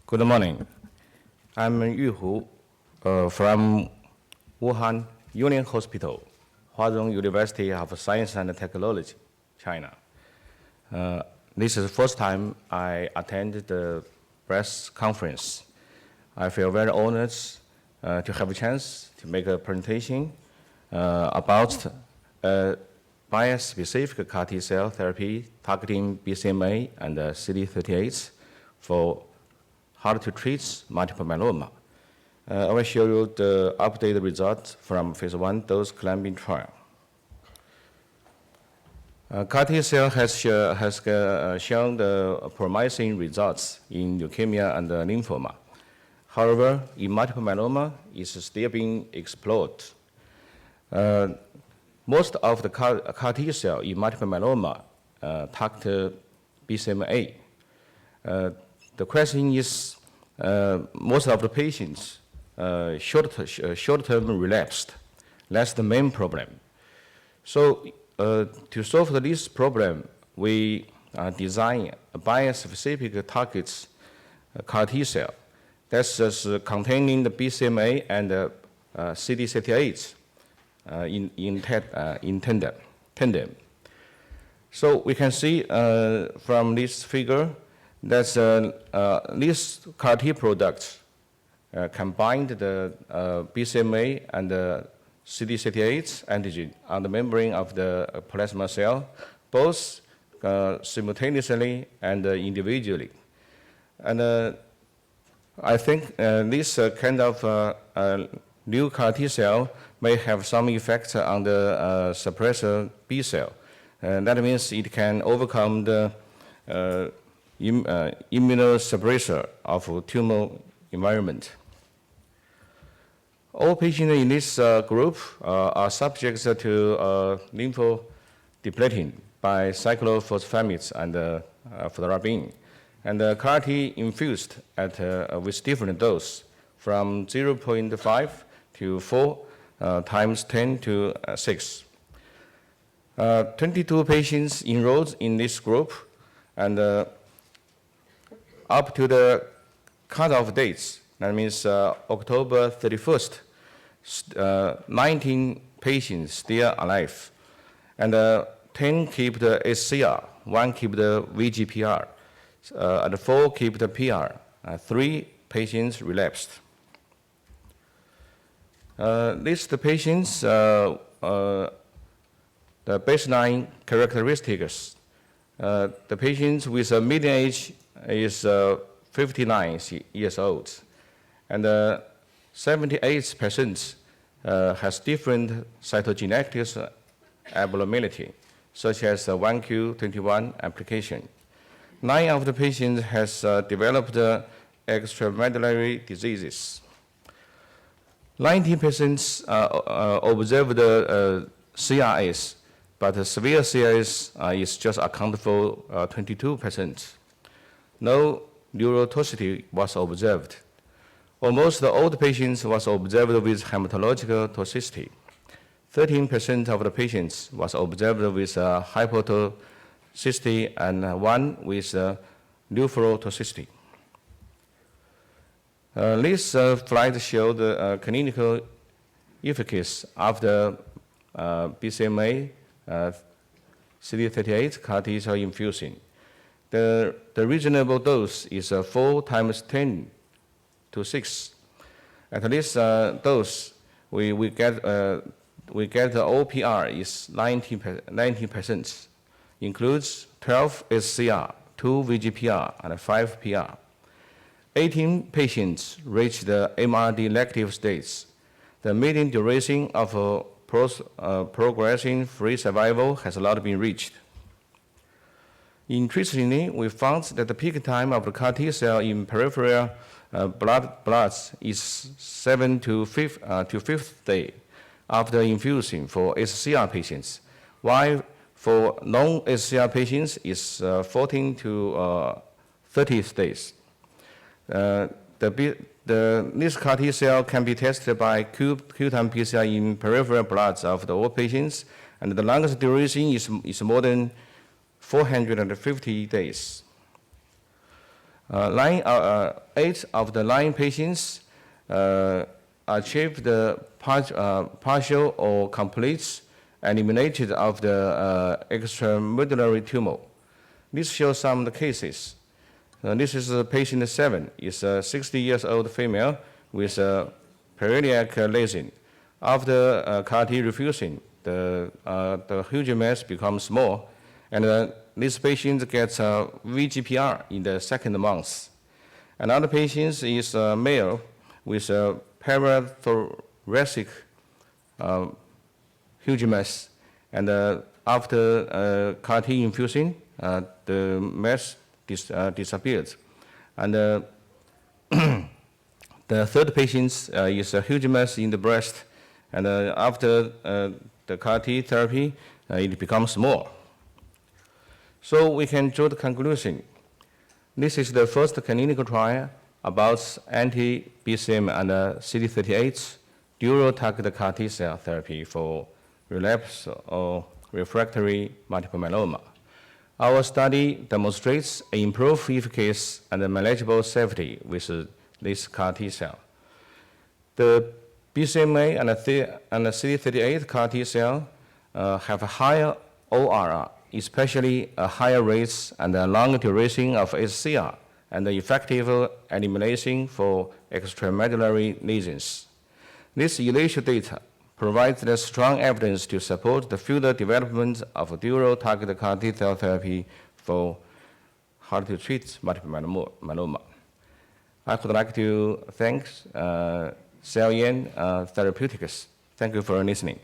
Good morning. I'm Yu Hu from Wuhan Union Hospital, Huazhong University of Science and Technology, China. This is the first time I attended the press conference. I feel very honored to have a chance to make a presentation about bispecific CAR T-cell therapy targeting BCMA and CD38 for hard-to-treat multiple myeloma. I will show you the updated results from phase 1 dose climbing trial. CAR T-cell has shown the promising results in leukemia and lymphoma. However, in multiple myeloma, it's still being explored. Most of the CAR T-cell in multiple myeloma target BCMA. The question is, most of the patients short-term relapsed. That's the main problem. So to solve this problem, we design a bispecific targets CAR T-cell that's containing the BCMA and CD38 in tandem. So we can see from this figure that these CAR T products combined the BCMA and the CD38 antigen on the membrane of the plasma cell, both simultaneously and individually. And I think this kind of new CAR T cell may have some effect on the suppressor B cell. And that means it can overcome the immunosuppressor of tumor environment. All patients in this group are subjects to lymphodepleting by cyclophosphamide and fludarabine, and CAR T infused with different dose from 0.5 to 4 times 10 to 6. 22 patients enrolled in this group, and up to the cutoff dates, that means October 31st, 19 patients still alive, and 10 keep the SCR, 1 keep the VGPR, and 4 keep the PR, 3 patients relapsed. List the patients, the baseline characteristics. The patients with a median age is 59 years old, and 78% has different cytogenetic abnormality, such as 1q21 application. 9 of the patients has developed extramedullary diseases. 19% observed CRS, but severe CRS is just accounted for 22%. No neurotoxicity was observed. Almost all the patients was observed with hematological toxicity. 13% of the patients was observed with hypotoxicity and 1 with nephrotoxicity. This slide shows the clinical efficacy of the BCMA CD38 CAR T-cell infusion. The reasonable dose is 4 times 10 to 6. At this dose, we get the OPR is 90%, includes 12 SCR, 2 VGPR, and 5 PR. 18 patients reached the MRD negative states. The median duration of progression-free survival has not been reached. Interestingly, we found that the peak time of the CAR T cell in peripheral blood is 7 to 5th day after infusing for SCR patients, while for non-SCR patients is 14 to 30 days. This CAR T cell can be tested by Q-time PCR in peripheral blood of all patients, and the longest duration is more than 450 days. 8 of the 9 patients achieved the partial or complete eliminated of the extramedullary tumor. This shows some of the cases. This is patient 7. It's a 60-year-old female with periodic lesion. After CAR-T refusing, the huge mass becomes small, and this patient gets VGPR in the 2nd month. Another patient is a male with a parathoracic huge mass, and after CAR-T infusing, the mass disappeared. And the 3rd patient is a huge mass in the breast, and after the CAR-T therapy, it becomes small. So we can draw the conclusion. This is the first clinical trial about anti-BCM and CD38 dual-targeted CAR-T cell therapy for relapse or refractory multiple myeloma. Our study demonstrates improved efficacy and manageable safety with this CAR-T cell. The BCMA and the CD38 CAR-T cell have a higher ORR, especially a higher rates and a longer duration of SCR, and the effective elimination for extramedullary lesions. This initial data provides the strong evidence to support the further development of dual-targeted CAR-T cell therapy for hard-to-treat multiple myeloma. I would like to thank Cell Therapeutics. Thank you for listening.